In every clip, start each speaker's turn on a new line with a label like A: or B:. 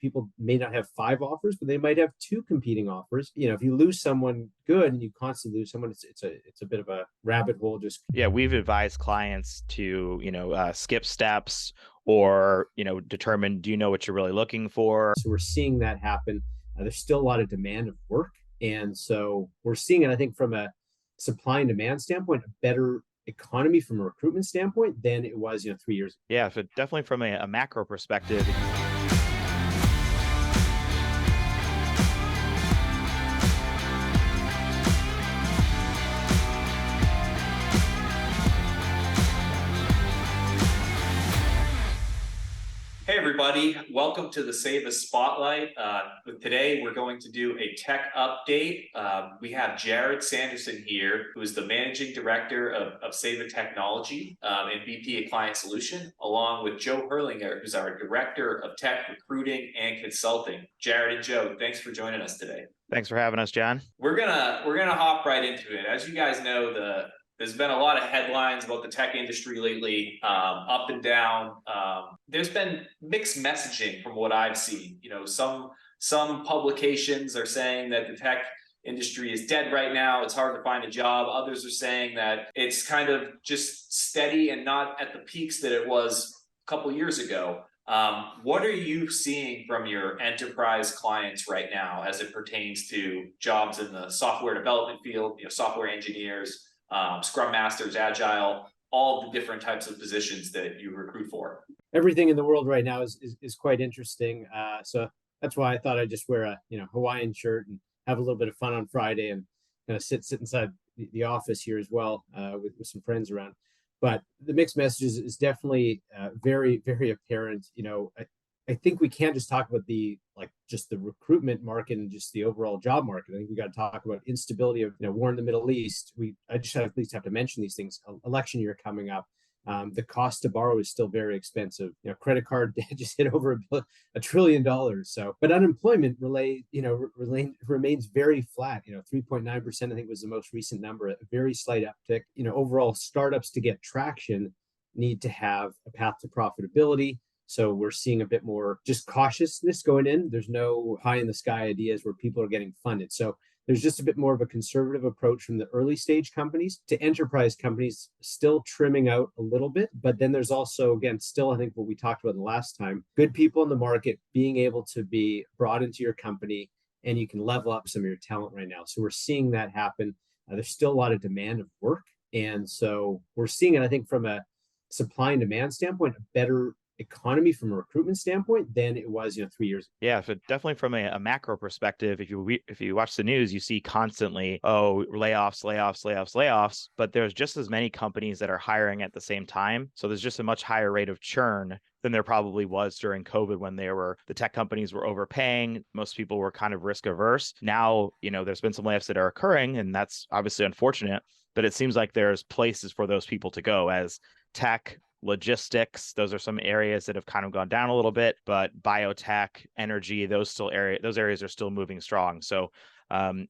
A: people may not have 5 offers, but they might have 2 competing offers. If you lose someone good and you constantly lose someone, it's a bit of a rabbit hole. Just
B: Yeah, we've advised clients to, skip steps or, determine, do you know what you're really looking for?
A: so we're seeing that happen. There's still a lot of demand of work, and so we're seeing it. I think from a supply and demand standpoint, a better economy from a recruitment standpoint than it was 3 years ago.
B: Yeah, so definitely from a macro perspective.
C: Hey everybody, welcome to the Sayva Spotlight. Today we're going to do a tech update. We have Jared Sanderson here, who is the Managing Director of Sayva Technology and VP of Client Solution, along with Joe Hirlinger, who's our Director of Tech Recruiting and Consulting. Jared and Joe, thanks for joining us today.
B: Thanks for having us, John.
C: We're gonna hop right into it. As you guys know, there's been a lot of headlines about the tech industry lately, up and down. There's been mixed messaging from what I've seen. Some publications are saying that the tech industry is dead right now. It's hard to find a job. Others are saying that it's kind of just steady and not at the peaks that it was a couple years ago. What are you seeing from your enterprise clients right now as it pertains to jobs in the software development field, software engineers, Scrum Masters, Agile, all the different types of positions that you recruit for?
A: Everything in the world right now is quite interesting. So that's why I thought I'd just wear a Hawaiian shirt and have a little bit of fun on Friday and kind of sit inside the office here as well, with some friends around. But the mixed messages is definitely very, very apparent. I think we can't just talk about just the recruitment market and just the overall job market. I think we got to talk about instability of war in the Middle East. I just at least have to mention these things. Election year coming up. The cost to borrow is still very expensive. Credit card debt just hit over $1 trillion. So, but unemployment remains very flat. 3.9%, I think, was the most recent number. A very slight uptick. Overall, startups to get traction need to have a path to profitability. So we're seeing a bit more just cautiousness going in. There's no pie in the sky ideas where people are getting funded. So there's just a bit more of a conservative approach from the early stage companies to enterprise companies, still trimming out a little bit. But then there's also, again, still, I think what we talked about the last time, good people in the market being able to be brought into your company, and you can level up some of your talent right now. So we're seeing that happen. There's still a lot of demand of work. And so we're seeing it, I think, from a supply and demand standpoint, a better economy from a recruitment standpoint than it was 3 years ago.
B: Yeah, so definitely from a macro perspective, if you watch the news, you see constantly, layoffs, but there's just as many companies that are hiring at the same time. So there's just a much higher rate of churn than there probably was during COVID, when the tech companies were overpaying. Most people were kind of risk averse. Now, there's been some layoffs that are occurring, and that's obviously unfortunate, but it seems like there's places for those people to go, as tech, logistics, those are some areas that have kind of gone down a little bit, but biotech, energy, those areas are still moving strong. So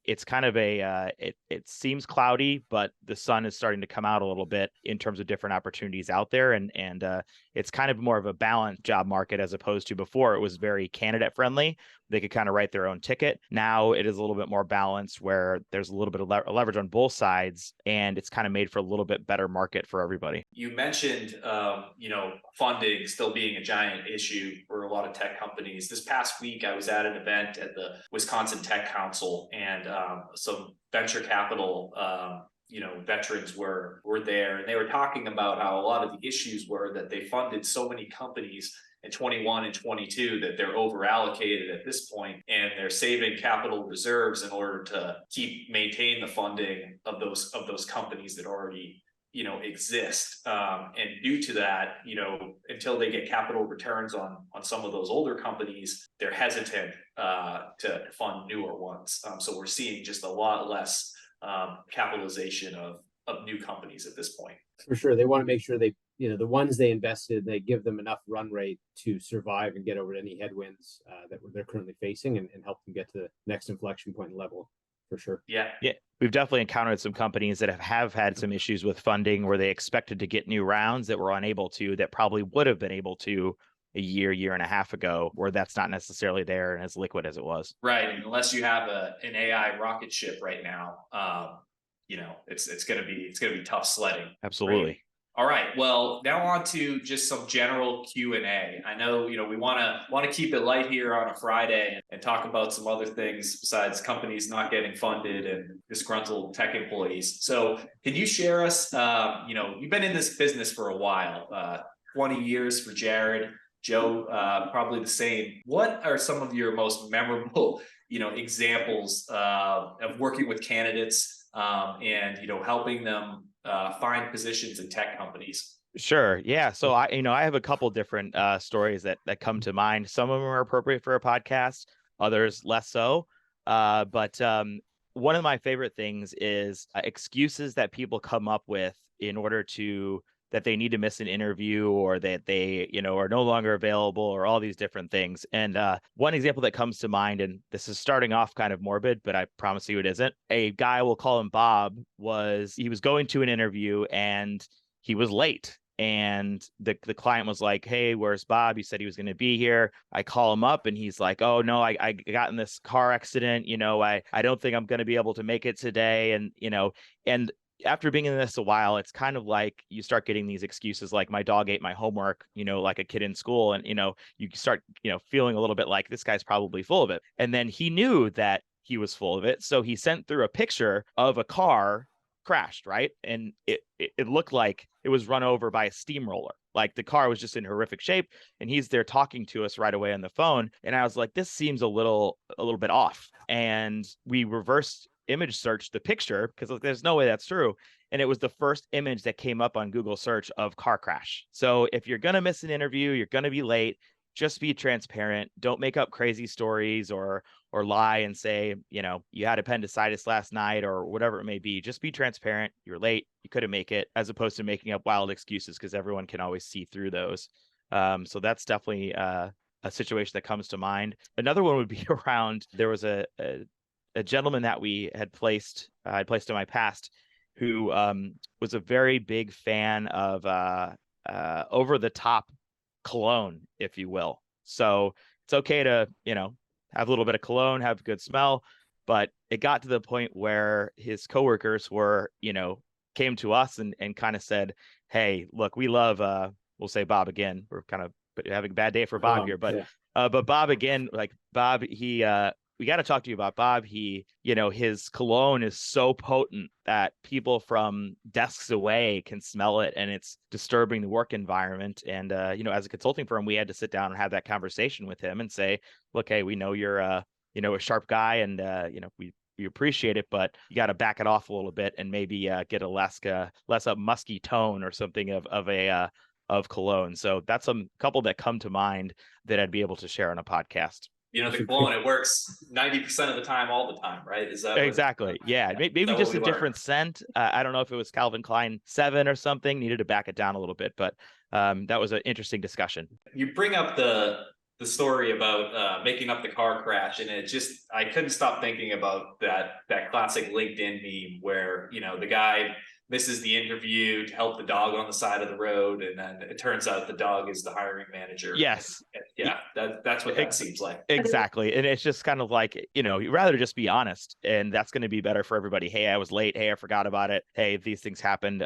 B: it's kind of it seems cloudy, but the sun is starting to come out a little bit in terms of different opportunities out there, and it's kind of more of a balanced job market, as opposed to before it was very candidate friendly. They could kind of write their own ticket. Now it is a little bit more balanced, where there's a little bit of leverage on both sides, and it's kind of made for a little bit better market for everybody.
C: You mentioned, funding still being a giant issue for a lot of tech companies. This past week, I was at an event at the Wisconsin Tech Council, and some venture capital veterans were there, and they were talking about how a lot of the issues were that they funded so many companies in 21 and 22 that they're over allocated at this point, and they're saving capital reserves in order to maintain the funding of those companies that already exist. And due to that, until they get capital returns on some of those older companies, they're hesitant to fund newer ones. So we're seeing just a lot less capitalization of new companies at this point.
A: For sure. They want to make sure the ones they invested, they give them enough run rate to survive and get over any headwinds that they're currently facing, and help them get to the next inflection point level. For sure.
C: Yeah.
B: We've definitely encountered some companies that have had some issues with funding, where they expected to get new rounds that were unable to, that probably would have been able to a year and a half ago, where that's not necessarily there and as liquid as it was.
C: Right. And unless you have an AI rocket ship right now, it's gonna be tough sledding.
B: Absolutely.
C: Right? All right. Well, now on to just some general Q&A. I know, we want to keep it light here on a Friday and talk about some other things besides companies not getting funded and disgruntled tech employees. So can you share us, you've been in this business for a while, 20 years for Jared, Joe, probably the same. What are some of your most memorable, examples of working with candidates and, helping them find positions in tech companies?
B: Sure. Yeah. So I have a couple different stories that come to mind. Some of them are appropriate for a podcast, others less so. But one of my favorite things is excuses that people come up with in order that they need to miss an interview, or that they, are no longer available, or all these different things. And one example that comes to mind, and this is starting off kind of morbid, but I promise you it isn't. A guy, we'll call him Bob, he was going to an interview and he was late. And the client was like, "Hey, where's Bob? He said he was going to be here." I call him up and he's like, "Oh no, I got in this car accident. I don't think I'm going to be able to make it today." And after being in this a while, it's kind of like you start getting these excuses like, "My dog ate my homework," like a kid in school. And, you start, feeling a little bit like this guy's probably full of it. And then he knew that he was full of it. So he sent through a picture of a car crashed, right? And it looked like it was run over by a steamroller. Like the car was just in horrific shape, and he's there talking to us right away on the phone. And I was like, this seems a little bit off. And we reversed image searched the picture because there's no way that's true. And it was the first image that came up on Google search of car crash. So if you're going to miss an interview, you're going to be late, just be transparent. Don't make up crazy stories or lie and say, you had appendicitis last night or whatever it may be. Just be transparent. You're late. You couldn't make it, as opposed to making up wild excuses, because everyone can always see through those. So that's definitely a situation that comes to mind. Another one would be around, there was a gentleman that we had placed in my past, who was a very big fan of over the top cologne, if you will. So it's okay to, have a little bit of cologne, have a good smell, but it got to the point where his coworkers came to us and kind of said, "Hey, look, we love, we'll say Bob again. We're kind of having a bad day for Bob here, but yeah. But Bob again, like Bob, we got to talk to you about Bob. His cologne is so potent that people from desks away can smell it, and it's disturbing the work environment. And, as a consulting firm, we had to sit down and have that conversation with him and say, "Look, hey, we know you're, a sharp guy, and, we appreciate it, but you got to back it off a little bit and maybe get a less musky tone or something of cologne." So that's a couple that come to mind that I'd be able to share on a podcast.
C: The cologne, it works 90% of the time, all the time, right? Is that
B: exactly? Yeah, maybe just a different scent. I don't know if it was Calvin Klein 7 or something. Needed to back it down a little bit, but that was an interesting discussion.
C: You bring up the story about making up the car crash, and I couldn't stop thinking about that classic LinkedIn meme where the guy misses the interview to help the dog on the side of the road, and then it turns out the dog is the hiring manager.
B: Yes.
C: Yeah, that's what that seems like.
B: Exactly. And it's just kind of like, you'd rather just be honest, and that's going to be better for everybody. Hey, I was late. Hey, I forgot about it. Hey, these things happened.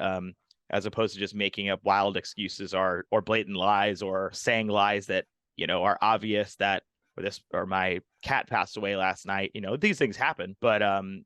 B: As opposed to just making up wild excuses or blatant lies, or saying lies that, are obvious, that or my cat passed away last night. These things happen, but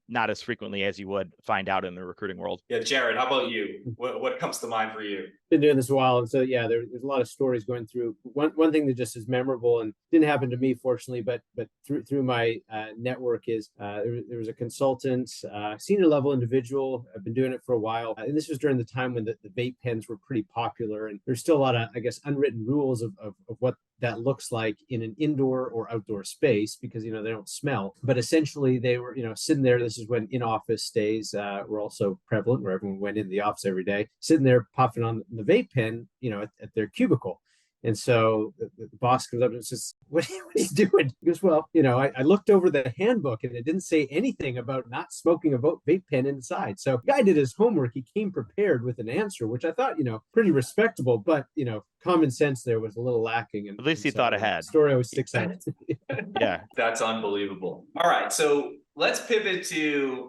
B: not as frequently as you would find out in the recruiting world.
C: Yeah, Jared, how about you? What comes to mind for you?
A: Been doing this a while, and so yeah, there's a lot of stories going through. One thing that just is memorable and didn't happen to me, fortunately, but through my network is there was a consultant, senior level individual. I've been doing it for a while, and this was during the time when the vape pens were pretty popular, and there's still a lot of, I guess, unwritten rules of what that looks like in an indoor or outdoor space, because they don't smell. But essentially they were sitting there. This is when in-office stays were also prevalent, where everyone went in the office every day, sitting there puffing on the vape pen at their cubicle. And so the boss comes up and says, what are you doing? He goes, well, I looked over the handbook and it didn't say anything about not smoking a vape pen inside. So the guy did his homework. He came prepared with an answer, which I thought, pretty respectable, but, common sense there was a little lacking. And
B: At least he thought ahead.
A: Story always sticks out.
B: Yeah.
C: That's unbelievable. All right. So let's pivot to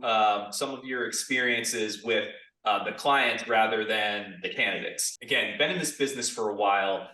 C: some of your experiences with the clients rather than the candidates. Again, you've been in this business for a while.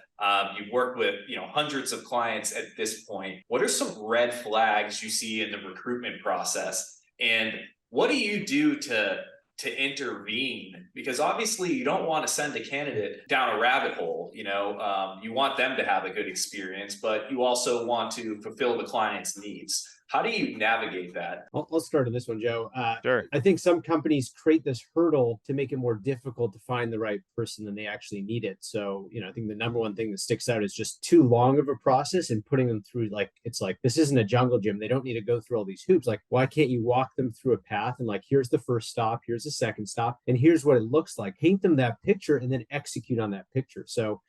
C: You've worked with hundreds of clients at this point. What are some red flags you see in the recruitment process, and what do you do to intervene? Because obviously you don't want to send a candidate down a rabbit hole. You want them to have a good experience, but you also want to fulfill the client's needs. How do you navigate that?
A: I'll start on this one, Joe.
B: Sure.
A: I think some companies create this hurdle to make it more difficult to find the right person than they actually need it. So, I think the number one thing that sticks out is just too long of a process and putting them through, it's like, this isn't a jungle gym. They don't need to go through all these hoops. Like, why can't you walk them through a path and here's the first stop, here's the second stop, and here's what it looks like. Paint them that picture and then execute on that picture. So,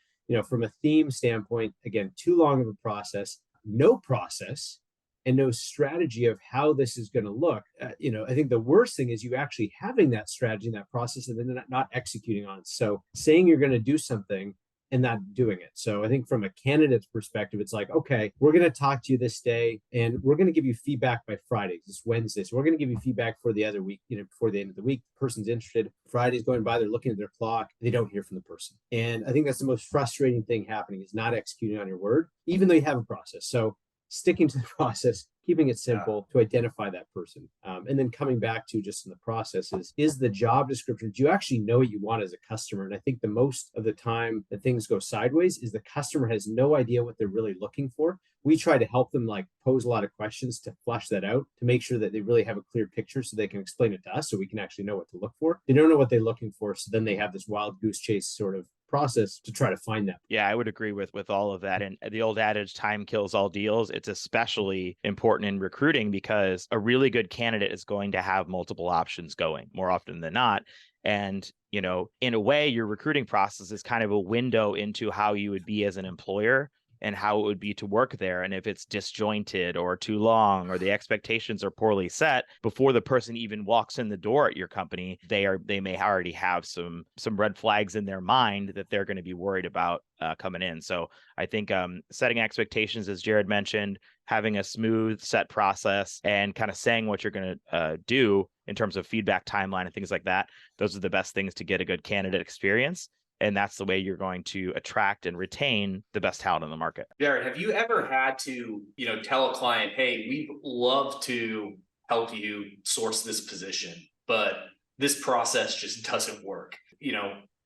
A: from a theme standpoint, again, too long of a process, no process, and no strategy of how this is going to look. I think the worst thing is you actually having that strategy and that process and then not executing on it. So saying you're going to do something and not doing it. So I think from a candidate's perspective, it's like, okay, we're going to talk to you this day and we're going to give you feedback by Friday. It's Wednesday. So we're going to give you feedback for the other week, before the end of the week. The person's interested. Friday's going by, they're looking at their clock. They don't hear from the person. And I think that's the most frustrating thing happening is not executing on your word, even though you have a process. So sticking to the process, keeping it simple to identify that person. And then coming back to just in the process is the job description. Do you actually know what you want as a customer? And I think the most of the time that things go sideways is the customer has no idea what they're really looking for. We try to help them pose a lot of questions to flush that out, to make sure that they really have a clear picture so they can explain it to us so we can actually know what to look for. They don't know what they're looking for. So then they have this wild goose chase sort of process to try to find them.
B: Yeah, I would agree with all of that. And the old adage, time kills all deals. It's especially important in recruiting because a really good candidate is going to have multiple options going more often than not. And, in a way, your recruiting process is kind of a window into how you would be as an employer and how it would be to work there. And if it's disjointed or too long or the expectations are poorly set before the person even walks in the door at your company, they may already have some red flags in their mind that they're going to be worried about coming in. So I think setting expectations, as Jared mentioned, having a smooth set process and kind of saying what you're going to do in terms of feedback timeline and things like that, those are the best things to get a good candidate experience. And that's the way you're going to attract and retain the best talent in the market.
C: Jared, have you ever had to, tell a client, hey, we'd love to help you source this position, but this process just doesn't work?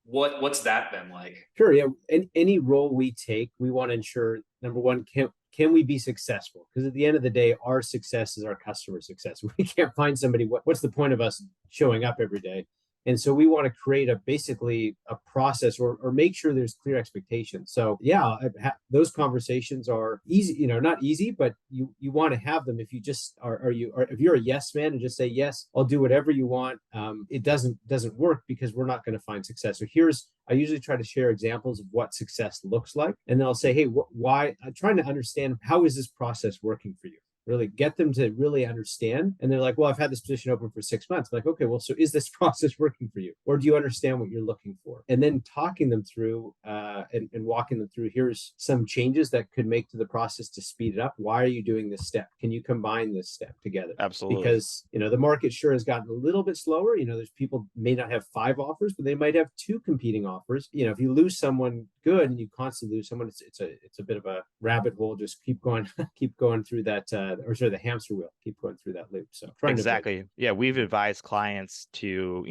C: What's that been like?
A: Sure. Yeah. In any role we take, we want to ensure, number one, can we be successful? Because at the end of the day, our success is our customer success. We can't find somebody. What's the point of us showing up every day? And so we want to create basically a process or make sure there's clear expectations. So yeah, those conversations are easy, not easy, but you want to have them. If you just if you're a yes man and just say, yes, I'll do whatever you want. It doesn't work because we're not going to find success. So I usually try to share examples of what success looks like. And then I'll say, hey, why? I'm trying to understand, how is this process working for you? Really get them to really understand. And they're like, well, I've had this position open for 6 months. I'm like, okay, well, so is this process working for you? Or do you understand what you're looking for? And then talking them through and walking them through, here's some changes that could make to the process to speed it up. Why are you doing this step? Can you combine this step together?
B: Absolutely.
A: Because, the market sure has gotten a little bit slower. There's people may not have 5 offers, but they might have 2 competing offers. If you lose someone good and you constantly lose someone, it's a bit of a rabbit hole. Just keep going through that, the hamster wheel, keep going through that loop. So
B: exactly. Yeah. We've advised clients to,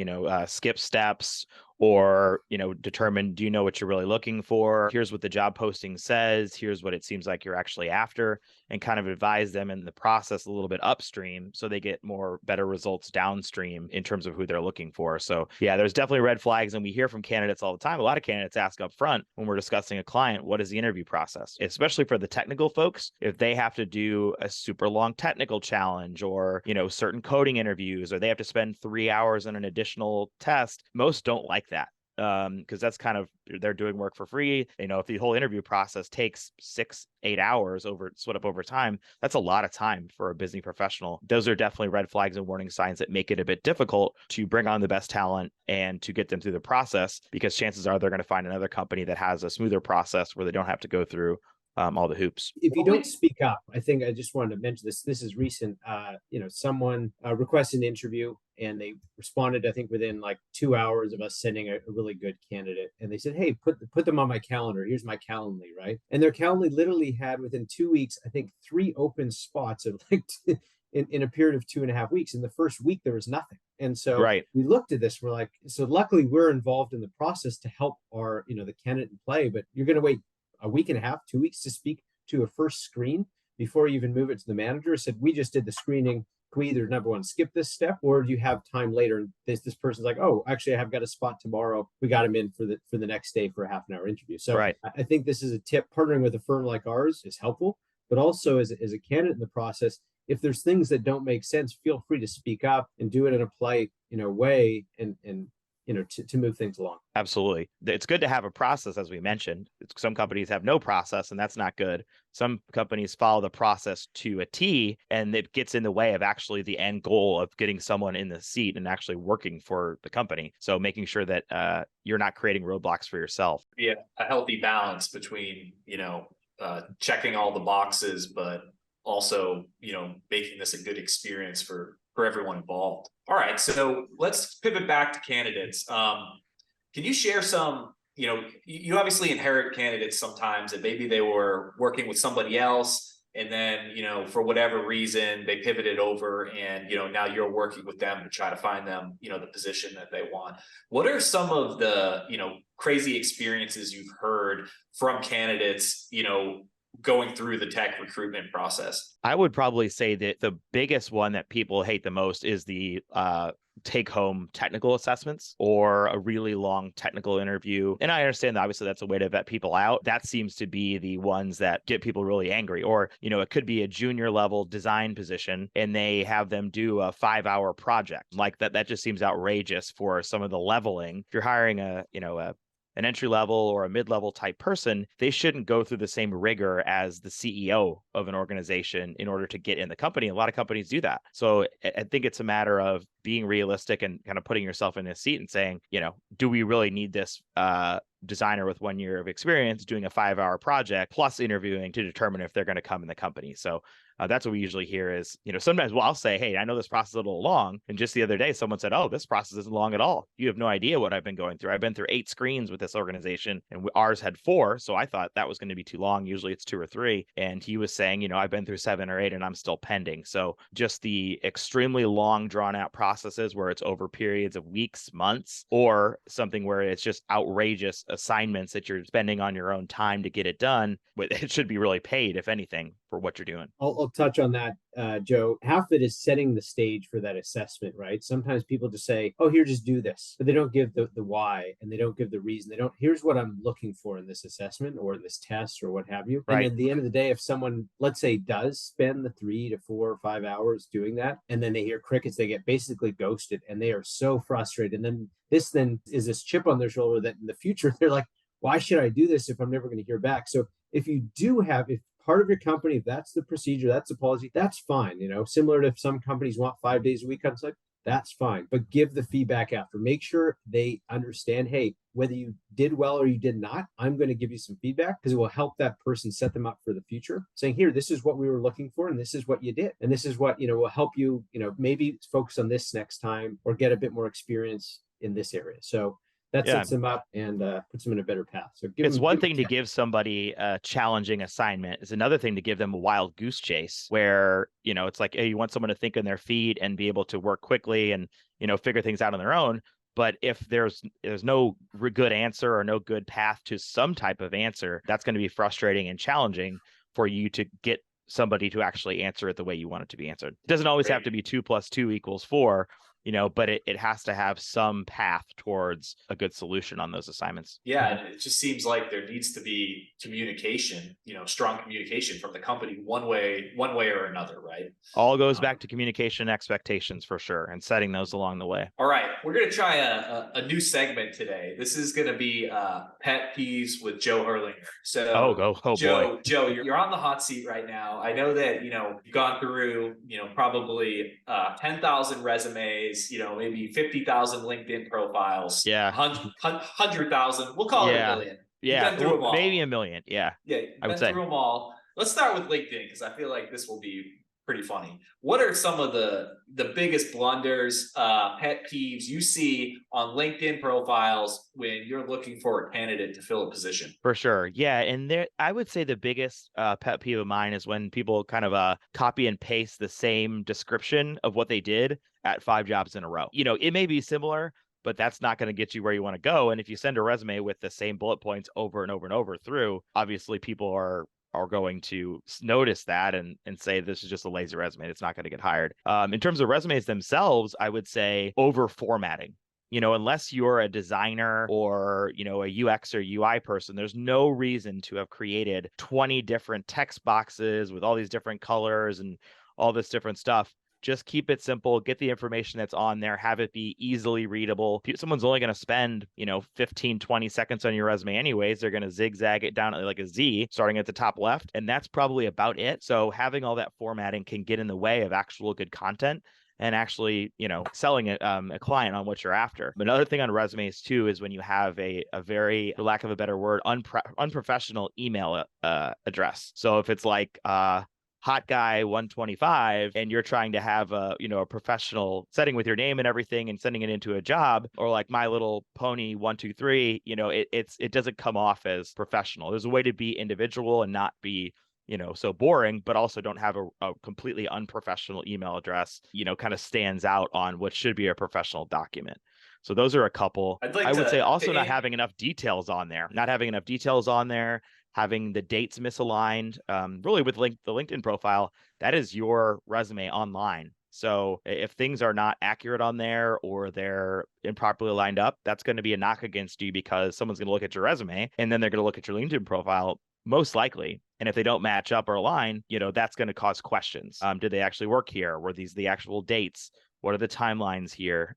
B: skip steps or, determine, do you know what you're really looking for? Here's what the job posting says. Here's what it seems like you're actually after, and kind of advise them in the process a little bit upstream so they get better results downstream in terms of who they're looking for. So yeah, there's definitely red flags. And we hear from candidates all the time. A lot of candidates ask up front when we're discussing a client, what is the interview process? Especially for the technical folks, if they have to do a super long technical challenge or, certain coding interviews, or they have to spend 3 hours on an additional test, most don't like that. because that's kind of, they're doing work for free. If the whole interview process takes 6-8 hours split up over time, that's a lot of time for a busy professional. Those are definitely red flags and warning signs that make it a bit difficult to bring on the best talent and to get them through the process, because chances are they're going to find another company that has a smoother process where they don't have to go through all the hoops.
A: If you don't speak up, I think I just wanted to mention this. This is recent. Someone requested an interview and they responded, I think, within like 2 hours of us sending a really good candidate. And they said, hey, put them on my calendar. Here's my Calendly, right? And their Calendly literally had within 2 weeks, I think, 3 open spots of like in a period of 2.5 weeks. In the first week, there was nothing. And so we looked at this, we're like, so luckily we're involved in the process to help our, the candidate in play, but you're going to wait a week and a half, 2 weeks to speak to a first screen before you even move it to the manager. Said, we just did the screening. Can we either number one, skip this step, or do you have time later? And this person's like, oh, actually, I have got a spot tomorrow. We got him in for the next day for a half an hour interview. So I think this is a tip. Partnering with a firm like ours is helpful, but also as a candidate in the process, if there's things that don't make sense, feel free to speak up and do it in a polite, way and to move things along.
B: Absolutely. It's good to have a process, as we mentioned. Some companies have no process, and that's not good. Some companies follow the process to a T, and it gets in the way of actually the end goal of getting someone in the seat and actually working for the company. So making sure that you're not creating roadblocks for yourself.
C: Yeah, a healthy balance between, checking all the boxes, but also, making this a good experience for everyone involved. All right, so let's pivot back to candidates. Can you share some, you obviously inherit candidates sometimes that maybe they were working with somebody else and then, for whatever reason, they pivoted over and, now you're working with them to try to find them, the position that they want. What are some of the, crazy experiences you've heard from candidates, going through the tech recruitment process?
B: I would probably say that the biggest one that people hate the most is the take-home technical assessments or a really long technical interview. And I understand that obviously that's a way to vet people out. That seems to be the ones that get people really angry. Or, it could be a junior level design position and they have them do a 5-hour project. Like that just seems outrageous for some of the leveling. If you're hiring an entry level or a mid-level type person, they shouldn't go through the same rigor as the CEO of an organization in order to get in the company. A lot of companies do that. So I think it's a matter of being realistic and kind of putting yourself in a seat and saying, do we really need this designer with 1 year of experience doing a 5-hour project plus interviewing to determine if they're going to come in the company? So that's what we usually hear is, sometimes I'll say, hey, I know this process is a little long. And just the other day, someone said, oh, this process isn't long at all. You have no idea what I've been going through. I've been through 8 screens with this organization and ours had 4. So I thought that was going to be too long. Usually it's 2 or 3. And he was saying, I've been through 7 or 8 and I'm still pending. So just the extremely long drawn out processes where it's over periods of weeks, months, or something where it's just outrageous assignments that you're spending on your own time to get it done. It should be really paid, if anything, for what you're doing.
A: I'll touch on that, Joe. Half of it is setting the stage for that assessment, right? Sometimes people just say, oh, here, just do this. But they don't give the why and they don't give the reason. Here's what I'm looking for in this assessment or this test or what have you. Right. And at the end of the day, if someone, let's say, does spend the 3 to 4 or 5 hours doing that, and then they hear crickets, they get basically ghosted and they are so frustrated. And then this is this chip on their shoulder that in the future, they're like, why should I do this if I'm never going to hear back? So if part of your company, if that's the procedure, that's the policy, that's fine. Similar to if some companies want 5 days a week on site, that's fine. But give the feedback after. Make sure they understand, hey, whether you did well or you did not, I'm going to give you some feedback because it will help that person set them up for the future. Saying, here, this is what we were looking for, and this is what you did. And this is what, will help you, maybe focus on this next time or get a bit more experience in this area. So that sets them up and puts them in a better path. So
B: it's one thing to give somebody a challenging assignment. It's another thing to give them a wild goose chase where, it's like, hey, you want someone to think on their feet and be able to work quickly and, figure things out on their own. But if there's no good answer or no good path to some type of answer, that's going to be frustrating and challenging for you to get somebody to actually answer it the way you want it to be answered. It doesn't always have to be 2 + 2 = 4. but it has to have some path towards a good solution on those assignments.
C: Yeah, and it just seems like there needs to be communication, strong communication from the company one way or another, right?
B: All goes back to communication expectations for sure, and setting those along the way.
C: All right, we're going to try a new segment today. This is going to be pet peeves with Joe Hirlinger. So,
B: Joe,
C: Joe, you're on the hot seat right now. I know that you've gone through probably 10,000 resumes, maybe 50,000 LinkedIn profiles.
B: Yeah,
C: 100,000. We'll call it a million.
B: Yeah,
C: You've been through them all.
B: Maybe a million. Yeah,
C: you've
B: I would
C: been
B: say
C: through them all. Let's start with LinkedIn because I feel like this will be pretty funny. What are some of the biggest blunders, pet peeves you see on LinkedIn profiles when you're looking for a candidate to fill a position?
B: For sure. Yeah. And I would say the biggest pet peeve of mine is when people kind of copy and paste the same description of what they did at 5 jobs in a row. It may be similar, but that's not going to get you where you want to go. And if you send a resume with the same bullet points over and over and over through, obviously people are going to notice that and say this is just a lazy resume. It's not going to get hired. In terms of resumes themselves, I would say over formatting. Unless you're a designer or, a UX or UI person, there's no reason to have created 20 different text boxes with all these different colors and all this different stuff. Just keep it simple, get the information that's on there, have it be easily readable. Someone's only going to spend, 15, 20 seconds on your resume anyways. They're going to zigzag it down like a Z starting at the top left. And that's probably about it. So having all that formatting can get in the way of actual good content and actually, selling a client on what you're after. But another thing on resumes too is when you have a very, for lack of a better word, unprofessional email address. So if it's like hot guy 125 and you're trying to have a professional setting with your name and everything and sending it into a job, or like My Little Pony 123, it doesn't come off as professional. There's a way to be individual and not be so boring, but also don't have a completely unprofessional email address, kind of stands out on what should be a professional document. So those are a couple. I would say also not having enough details on there, having the dates misaligned. Really with the LinkedIn profile, that is your resume online. So if things are not accurate on there or they're improperly lined up, that's going to be a knock against you because someone's going to look at your resume and then they're going to look at your LinkedIn profile most likely. And if they don't match up or align, that's going to cause questions. Did they actually work here? Were these the actual dates? What are the timelines here?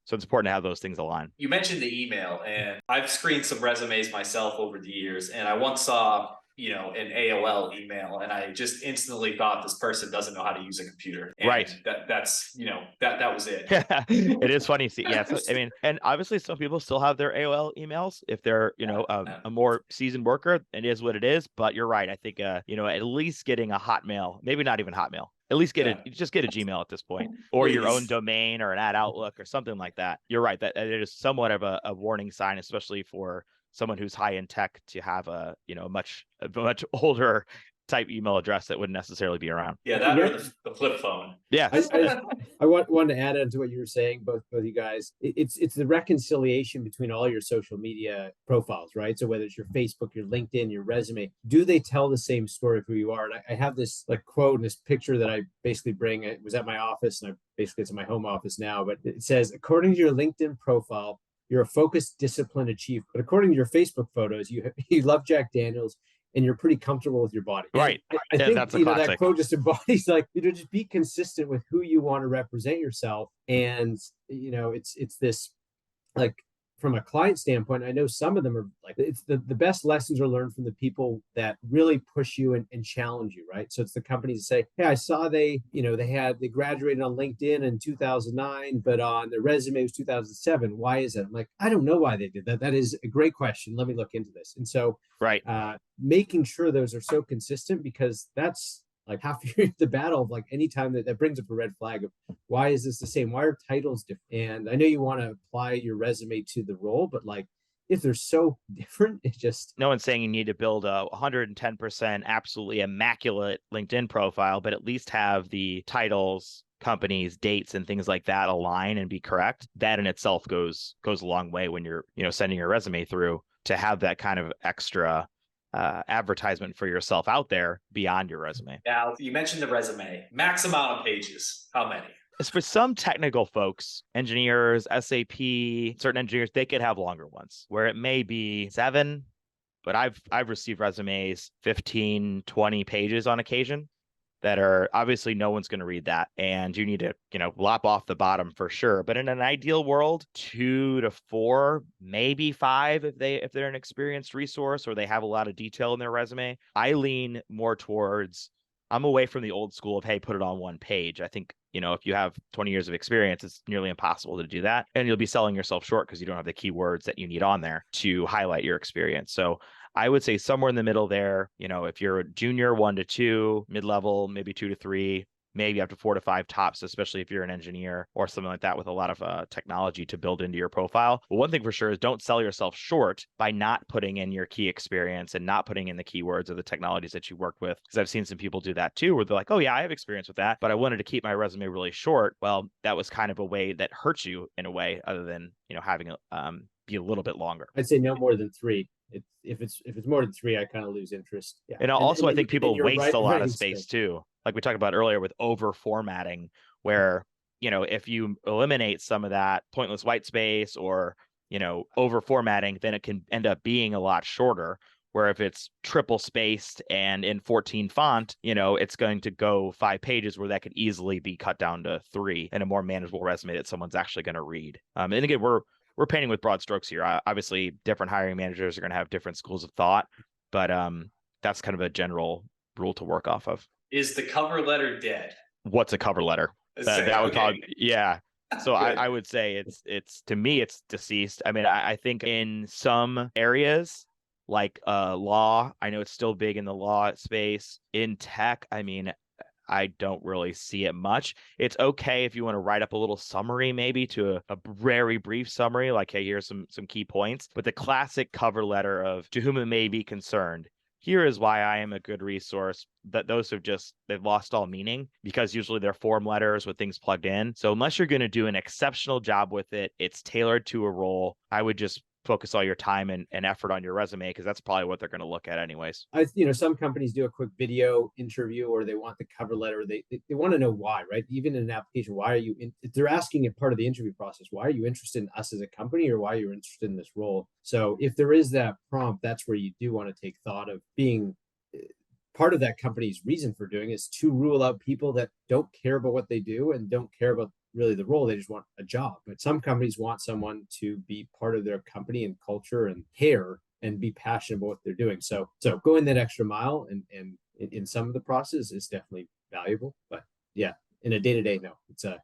B: So it's important to have those things aligned.
C: You mentioned the email, and I've screened some resumes myself over the years. And I once saw, an AOL email, and I just instantly thought this person doesn't know how to use a computer. And
B: right.
C: That's that was it.
B: It is funny. Yeah. So, and obviously some people still have their AOL emails if they're, a more seasoned worker. It is what it is. But you're right. I think, at least getting a Hotmail, maybe not even Hotmail. At least get just get a Gmail at this point, or your own domain or an @Outlook or something like that. You're right. That it is somewhat of a warning sign, especially for someone who's high in tech, to have a much older type email address that wouldn't necessarily be around.
C: Yeah, that or the flip phone.
B: Yeah.
A: I wanted to add on to what you were saying, both you guys. It's the reconciliation between all your social media profiles, right? So whether it's your Facebook, your LinkedIn, your resume, do they tell the same story of who you are? And I have this quote and this picture that I basically bring. It was at my office, and it's in my home office now. But it says, according to your LinkedIn profile, you're a focused, disciplined achiever. But according to your Facebook photos, you love Jack Daniels and you're pretty comfortable with your body.
B: Right.
A: I think that's that quote just embodies just be consistent with who you want to represent yourself. And it's this from a client standpoint, I know some of them are it's the best lessons are learned from the people that really push you and challenge you, right? So it's the companies that say, hey, I saw they graduated on LinkedIn in 2009, but on their resume was 2007. Why is that? I'm like, I don't know why they did that. That is a great question. Let me look into this. And so making sure those are so consistent, because that's half the battle of anytime that brings up a red flag of why is this the same? Why are titles different? And I know you want to apply your resume to the role, but if they're so different, it's just...
B: No one's saying you need to build a 110% absolutely immaculate LinkedIn profile, but at least have the titles, companies, dates, and things like that align and be correct. That in itself goes a long way when you're sending your resume through, to have that kind of extra advertisement for yourself out there beyond your resume.
C: Now, you mentioned the resume. Max amount of pages. How many?
B: As for some technical folks, engineers, SAP, certain engineers, they could have longer ones where it may be 7, but I've received resumes 15, 20 pages on occasion that are obviously no one's going to read that. And you need to, lop off the bottom for sure. But in an ideal world, 2 to 4, maybe 5 if they're an experienced resource or they have a lot of detail in their resume. I lean more towards, I'm away from the old school of, hey, put it on one page. I think, if you have 20 years of experience, it's nearly impossible to do that. And you'll be selling yourself short because you don't have the keywords that you need on there to highlight your experience. So I would say somewhere in the middle there, if you're a junior, 1 to 2, mid-level, maybe 2 to 3, maybe up to 4 to 5 tops, especially if you're an engineer or something like that with a lot of technology to build into your profile. But one thing for sure is don't sell yourself short by not putting in your key experience and not putting in the keywords of the technologies that you worked with. Because I've seen some people do that too, where they're like, oh yeah, I have experience with that, but I wanted to keep my resume really short. Well, that was kind of a way that hurts you in a way other than, having it be a little bit longer.
A: I'd say no more than 3. If it's more than 3, I kind of lose interest. Yeah.
B: And also, I think people waste a lot of
A: space
B: space too. Like we talked about earlier with over formatting, where, if you eliminate some of that pointless white space or, over formatting, then it can end up being a lot shorter. Where if it's triple spaced and in 14 font, it's going to go 5 pages where that could easily be cut down to 3 in a more manageable resume that someone's actually going to read. And again, we're painting with broad strokes here. Obviously, different hiring managers are going to have different schools of thought, but that's kind of a general rule to work off of.
C: Is the cover letter dead?
B: What's a cover letter? That would probably, yeah. So I would say it's to me, it's deceased. I mean, I think in some areas like law, I know it's still big in the law space. In tech, I mean, I don't really see it much. It's okay if you want to write up a little summary, maybe to a very brief summary, like, hey, here's some key points. But the classic cover letter of to whom it may be concerned, here is why I am a good resource, that those they've lost all meaning because usually they're form letters with things plugged in. So unless you're going to do an exceptional job with it, it's tailored to a role, I would just focus all your time and effort on your resume because that's probably what they're going to look at anyways.
A: Some companies do a quick video interview or they want the cover letter. They want to know why, right? Even in an application, why are you they're asking it part of the interview process. Why are you interested in us as a company or why are you interested in this role? So if there is that prompt, that's where you do want to take thought of being part of that company's reason for doing is to rule out people that don't care about what they do and don't care about really the role. They just want a job. But some companies want someone to be part of their company and culture and care and be passionate about what they're doing. So going that extra mile and in some of the process is definitely valuable. But yeah, in a day-to-day, no, it's kind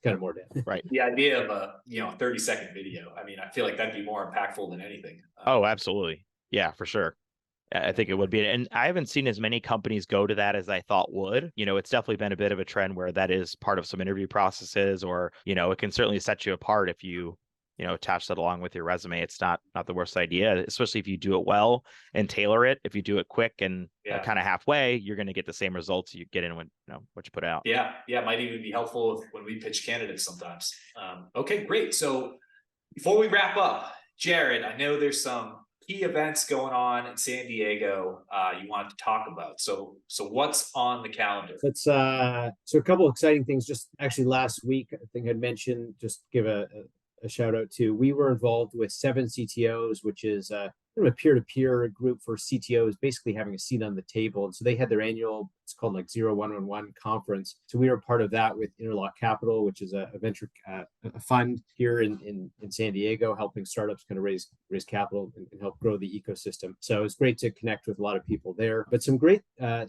A: of more dead.
B: Right.
C: The idea of a 30-second video, I mean, I feel like that'd be more impactful than anything.
B: Oh, absolutely. Yeah, for sure. I think it would be. And I haven't seen as many companies go to that as I thought would. It's definitely been a bit of a trend where that is part of some interview processes or, it can certainly set you apart if you, attach that along with your resume. It's not the worst idea, especially if you do it well and tailor it. If you do it quick and kind of halfway, you're going to get the same results you get in when, what you put out.
C: Yeah. Yeah. It might even be helpful when we pitch candidates sometimes. Okay, great. So before we wrap up, Jared, I know there's some key events going on in San Diego you wanted to talk about. So what's on the calendar?
A: Let's so a couple of exciting things. Just actually last week, I think I'd mentioned, just give a shout out to, we were involved with 7 CTOs, which is a peer-to-peer group for CTOs, basically having a seat on the table. And so they had their annual, it's called like 0111 conference. So we were part of that with Interlock Capital, which is a venture a fund here in San Diego, helping startups kind of raise capital and help grow the ecosystem. So it's great to connect with a lot of people there. But some great, a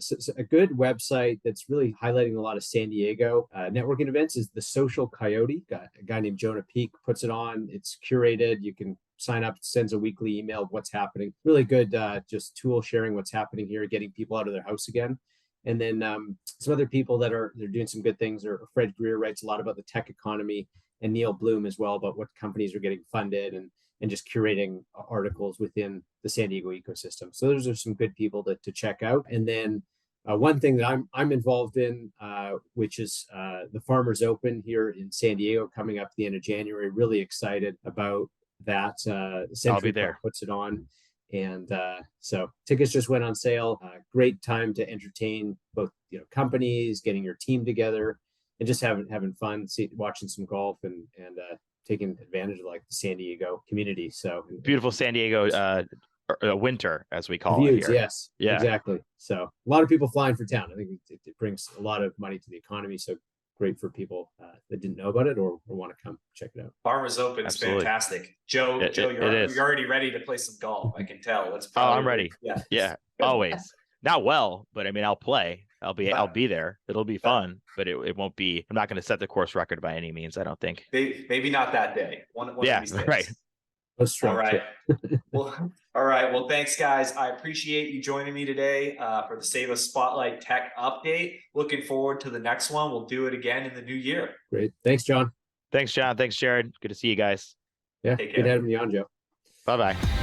A: good website that's really highlighting a lot of San Diego networking events is the Social Coyote. A guy named Jonah Peak puts it on. It's curated. You can sign up, sends a weekly email of what's happening. Really good, just tool sharing what's happening here, getting people out of their house again. And then some other people they're doing some good things. Or Fred Greer writes a lot about the tech economy, and Neil Bloom as well about what companies are getting funded and just curating articles within the San Diego ecosystem. So those are some good people to check out. And then one thing that I'm involved in, which is the Farmers Open here in San Diego coming up at the end of January. Really excited about that.
B: I'll be there.
A: Puts it on. And so tickets just went on sale. Great time to entertain both companies, getting your team together, and just having fun, watching some golf and taking advantage of like the San Diego community. So
B: Beautiful San Diego winter, as we call
A: views,
B: it here.
A: yes,
B: Yeah,
A: exactly. So a lot of people flying for town. I think it brings a lot of money to the economy. So great for people that didn't know about it or want to come check it out.
C: Farmers Open's
B: Absolutely.
C: fantastic. Joe, you're already ready to play some golf. I can tell. Let's probably,
B: I'm ready. Yeah, always. Not well, but I mean, I'll play. I'll be there. It'll be fun, but it won't be. I'm not going to set the course record by any means. I don't think.
C: Maybe not that day. One of these days.
B: Right.
C: All right. Well, all right. Well, thanks, guys. I appreciate you joining me today for the Sayva Spotlight Tech Update. Looking forward to the next one. We'll do it again in the new year.
A: Great. Thanks, John.
B: Thanks, John. Thanks, Jared. Good to see you guys.
A: Yeah.
C: Take
A: Good
C: care.
A: having you on, Joe.
B: Bye-bye.